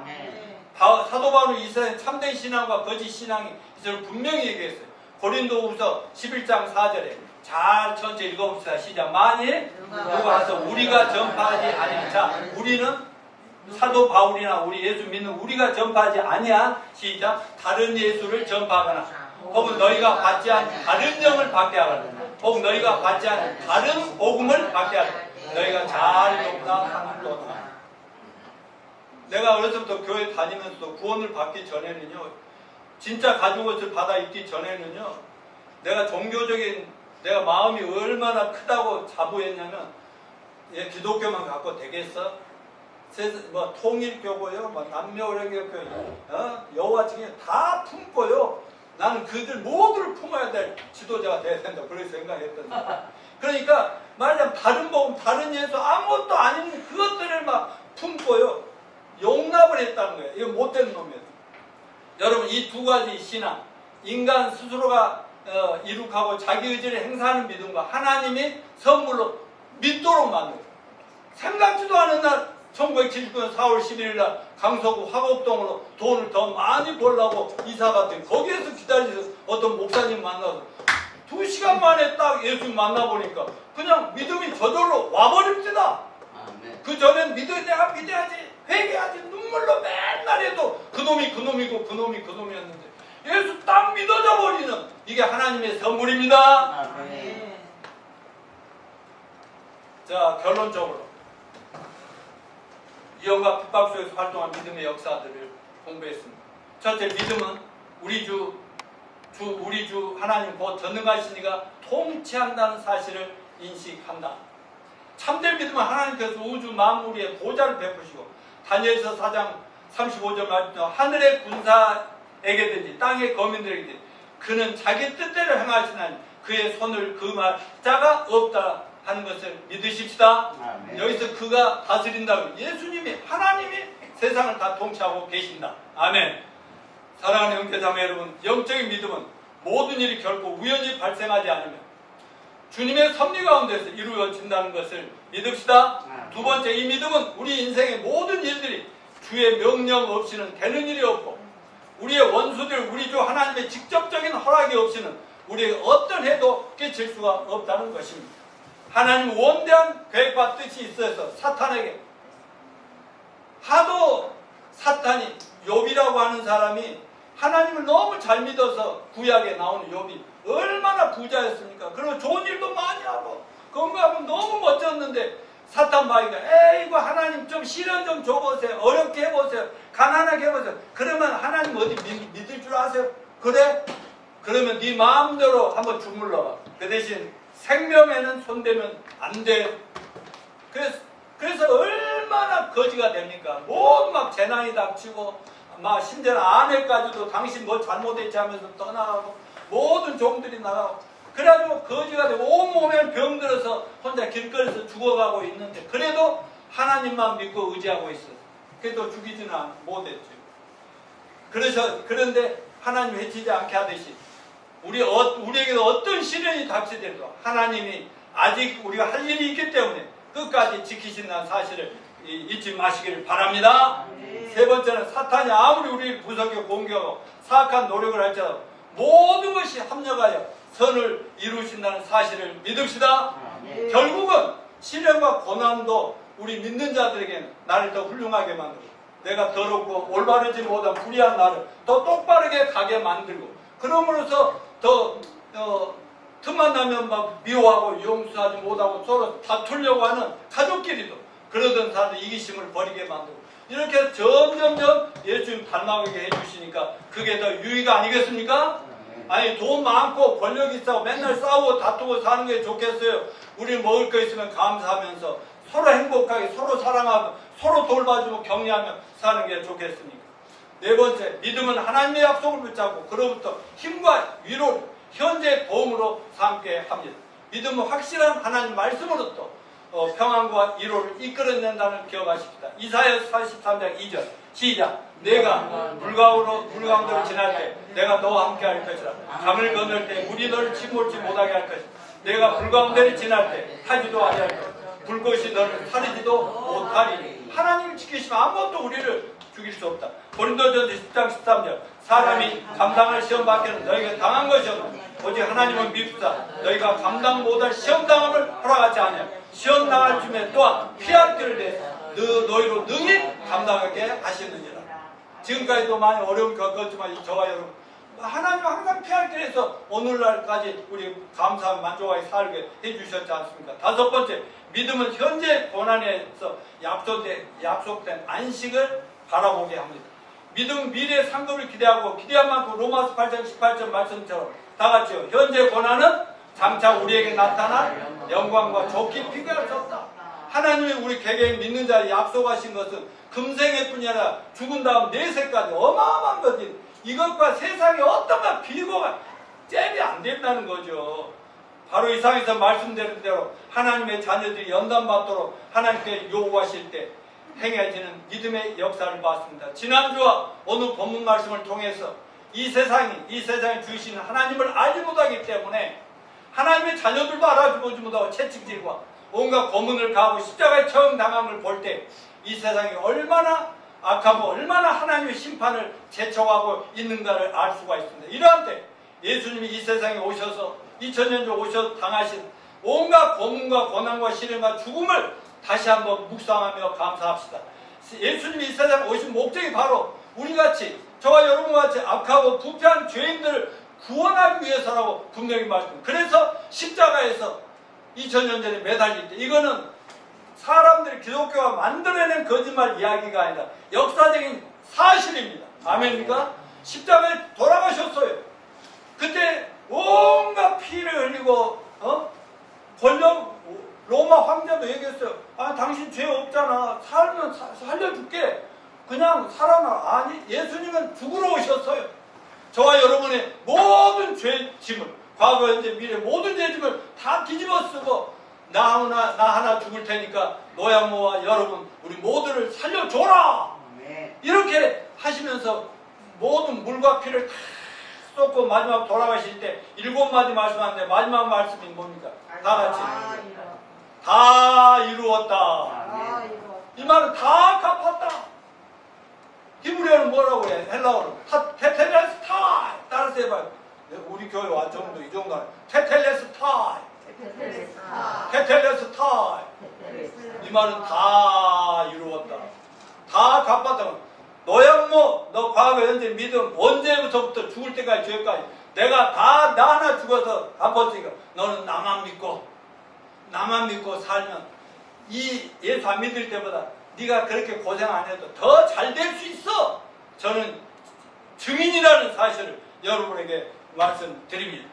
사도 바울은 이 세상에 참된 신앙과 거짓 신앙이 있을 분명히 얘기했어요. 고린도후서 11장 4절에 잘 전체 읽어봅시다. 시작. 만일 누가 와서 우리가 전파하지 아니한 자 우리는 사도 바울이나 우리 예수 믿는 우리가 전파하지 아니한 시작 다른 예수를 전파하거나 혹은 너희가 받지 않은 다른 영을 받게 하거나 혹은 너희가 받지 않은 다른 복음을 받게 하거나 너희가 잘 독락하는도다. 내가 어렸을 때부터 교회 다니면서도 구원을 받기 전에는요 진짜 가죽옷을 받아 입기 전에는요 내가 종교적인 내가 마음이 얼마나 크다고 자부했냐면 기독교만 갖고 되겠어? 뭐 통일교고요, 뭐 남녀오래교요, 여호와 증인 다 품고요. 나는 그들 모두를 품어야 될 지도자가 돼야 된다. 그렇게 생각했던 거야. 그러니까 말하자면 다른 복음, 다른 예수 아무것도 아닌 그것들을 막 품고요. 용납을 했다는 거예요. 이거 못된 놈이에요. 여러분 이 두 가지 신앙, 인간 스스로가 이룩하고 자기 의지를 행사하는 믿음과 하나님이 선물로 믿도록 만들어요. 생각지도 않은 날 1979년 4월 11일 날 강서구 화곡동으로 돈을 더 많이 벌려고 이사 갔더니 거기에서 기다리셔서 어떤 목사님 만나서 2시간 만에 딱 예수 만나보니까 그냥 믿음이 저절로 와버립니다. 그 전엔 내가 믿어야지 회개하지 눈물로 맨날 해도 그놈이 그놈이고 그놈이 그놈이었는데 예수 딱 믿어져 버리는 이게 하나님의 선물입니다. 자, 결론적으로 위험과 핍박 속에서 활동한 믿음의 역사들을 공부했습니다. 첫째, 믿음은 우리 주 하나님 곧 전능하시니가 통치한다는 사실을 인식한다. 참된 믿음은 하나님께서 우주 만물의 보좌를 베푸시고 다니엘서 4장 35절 말씀 하늘의 군사에게든지 땅의 거민들에게든지 그는 자기 뜻대로 행하시나니 그의 손을 금할 자가 없다 하는 것을 믿으십시다. 아멘. 여기서 그가 다스린다고 예수님이 하나님이 세상을 다 통치하고 계신다. 아멘. 사랑하는 형제자매 여러분, 영적인 믿음은 모든 일이 결코 우연히 발생하지 않으며 주님의 섭리 가운데서 이루어진다는 것을 믿읍시다. 두 번째, 이 믿음은 우리 인생의 모든 일들이 주의 명령 없이는 되는 일이 없고 우리의 원수들, 우리 주 하나님의 직접적인 허락이 없이는 우리에게 어떤 해도 끼칠 수가 없다는 것입니다. 하나님 원대한 계획과 뜻이 있어서 사탄에게 하도 사탄이 욥이라고 하는 사람이 하나님을 너무 잘 믿어서 구약에 나오는 욥이 얼마나 부자였습니까? 그리고 좋은 일도 많이 하고 건강하고 너무 멋졌는데 사탄 마귀가 에이구 하나님 좀 시련 좀 줘보세요. 어렵게 해보세요. 가난하게 해보세요. 그러면 하나님 어디 믿을 줄 아세요? 그래? 그러면 네 마음대로 한번 주물러봐. 그 대신 생명에는 손대면 안 돼. 그래서 얼마나 거지가 됩니까? 모두 막 재난이 닥치고 막 심지어는 아내까지도 당신 뭐 잘못했지 하면서 떠나가고 모든 종들이 나가고 그래가지고 거지가 되고 온몸에 병들어서 혼자 길거리에서 죽어가고 있는데 그래도 하나님만 믿고 의지하고 있어요. 그래도 죽이지는 못했죠. 그런데 하나님 해치지 않게 하듯이 우리에게도 어떤 시련이 닥치더라도 하나님이 아직 우리가 할 일이 있기 때문에 끝까지 지키신다는 사실을 잊지 마시기를 바랍니다. 세 번째는 사탄이 아무리 우리를 구석에 공격하고 사악한 노력을 할지라도 모든 것이 합력하여 선을 이루신다는 사실을 믿읍시다. 결국은 시련과 고난도 우리 믿는 자들에게는 나를 더 훌륭하게 만들고 내가 더럽고 올바르지 못한 불의한 나를 더 똑바르게 가게 만들고 그러므로서 더 틈만 나면 막 미워하고 용서하지 못하고 서로 다투려고 하는 가족끼리도 그러던 사람들 이기심을 버리게 만들고 이렇게 점점점 예수님 닮아가게 해주시니까 그게 더 유의가 아니겠습니까? 아니 돈 많고 권력 있다고 맨날 싸우고 다투고 사는 게 좋겠어요. 우리 먹을 거 있으면 감사하면서 서로 행복하게 서로 사랑하고 서로 돌봐주고 격려하며 사는 게 좋겠습니까? 네 번째, 믿음은 하나님의 약속을 붙잡고 그로부터 힘과 위로를 현재 보험으로 삼게 합니다. 믿음은 확실한 하나님 말씀으로 또 평안과 위로를 이끌어낸다는 기억하십시다. 이사야 43장 2절 시작. 내가 물강도를 지날 때 내가 너와 함께 할 것이라. 강을 건널 때 물이 너를 침몰치 못하게 할 것이다. 내가 불가운데를 지날 때 타지도 아니할 것이다. 불꽃이 너를 사르지도 못하리니. 하나님을 지키시면 아무것도 우리를 죽일 수 없다. 고린도전서 10장 13절 사람이 감당할 시험 밖에는 너희가 당한 것이 없다. 오직 하나님은 믿사 너희가 감당 못할 시험당함을 허락하지 아니하며 시험당할 쯤에 또한 피할 길을 내서 너희로 능히 감당하게 하시느니라. 지금까지도 많이 어려움 겪었지만 저와 여러분 하나님은 항상 피할 길에서 오늘날까지 우리 감사하고 만족하게 살게 해주셨지 않습니까? 다섯 번째, 믿음은 현재 고난에서 약속된 안식을 바라보게 합니다. 믿음 미래의 상급을 기대하고 기대한 만큼 로마서 8장 18절 말씀처럼 다같이 현재 고난은 장차 우리에게 나타날 영광과 좋게 비교할 수 없다. 하나님이 우리 개개인 믿는 자에 약속하신 것은 금생의 뿐이 아니라 죽은 다음 내세까지 어마어마한 것이 이것과 세상에 어떤가 비교가 잽이 안 된다는 거죠. 바로 이 상에서 말씀드린 대로 하나님의 자녀들이 연단받도록 하나님께 요구하실 때 행해지는 믿음의 역사를 봤습니다. 지난주와 오늘 본문 말씀을 통해서 이 세상이 주신 하나님을 알지 못하기 때문에 하나님의 자녀들도 알아보지 못하고 채찍질과 온갖 고문을 가하고 십자가에 처형 당함을 볼 때 이 세상이 얼마나 악하고 얼마나 하나님의 심판을 제쳐가고 있는가를 알 수가 있습니다. 이러한 때 예수님이 이 세상에 오셔서 2000년 전 오셔서 당하신 온갖 고문과 고난과 시련과 죽음을 다시 한번 묵상하며 감사합시다. 예수님이 이 세상에 오신 목적이 바로 우리같이 저와 여러분같이 악하고 부패한 죄인들을 구원하기 위해서라고 분명히 말씀합니다. 그래서 십자가에서 2000년 전에 매달릴 때 이거는 사람들이 기독교가 만들어낸 거짓말 이야기가 아니라 역사적인 사실입니다. 아멘입니까? 십자가에 돌아가셨어요. 그때 온갖 피를 흘리고 권력 로마 황제도 얘기했어요. 아, 당신 죄 없잖아. 살면 살려줄게. 그냥 살아나. 아니, 예수님은 죽으러 오셨어요. 저와 여러분의 모든 죄짐을, 과거, 현재, 미래 모든 죄짐을 다 뒤집어 쓰고 나 하나 죽을 테니까 노양모와 여러분 우리 모두를 살려줘라. 이렇게 하시면서 모든 물과 피를 다 쏟고 마지막 돌아가실 때 7마디 말씀하는데 마지막 말씀이 뭡니까? 다 같이 다 이루었다. 이 말은 다 갚았다. 히브리어는 뭐라고 해? 헬라어로 테텔레스타이. 따라서 해봐요. 우리 교회 와 정도 이 정도 아니에요. 테텔레스타이. 테텔레스타이. 이 말은 다 이루었다. 다 갚았다. 노양모, 너 과거 현재 믿음 언제부터부터 죽을 때까지 죄까지 내가 다 나 하나 죽어서 갚았으니까 너는 나만 믿고 살면 이 예수 안 믿을 때보다 네가 그렇게 고생 안 해도 더 잘 될 수 있어. 저는 증인이라는 사실을 여러분에게 말씀드립니다.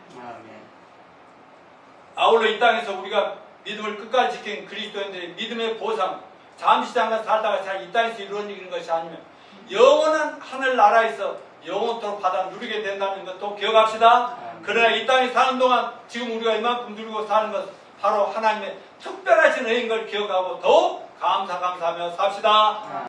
아울러 이 땅에서 우리가 믿음을 끝까지 지킨 그리스도인들의 믿음의 보상, 잠시 잠깐 살다가 잘 이 땅에서 이루어지는 것이 아니면 영원한 하늘나라에서 영원토록 받아 누리게 된다는 것도 기억합시다. 그러나 이 땅에 사는 동안 지금 우리가 이만큼 누리고 사는 것은 바로 하나님의 특별하신 은혜인 걸 기억하고 더욱 감사하며 삽시다.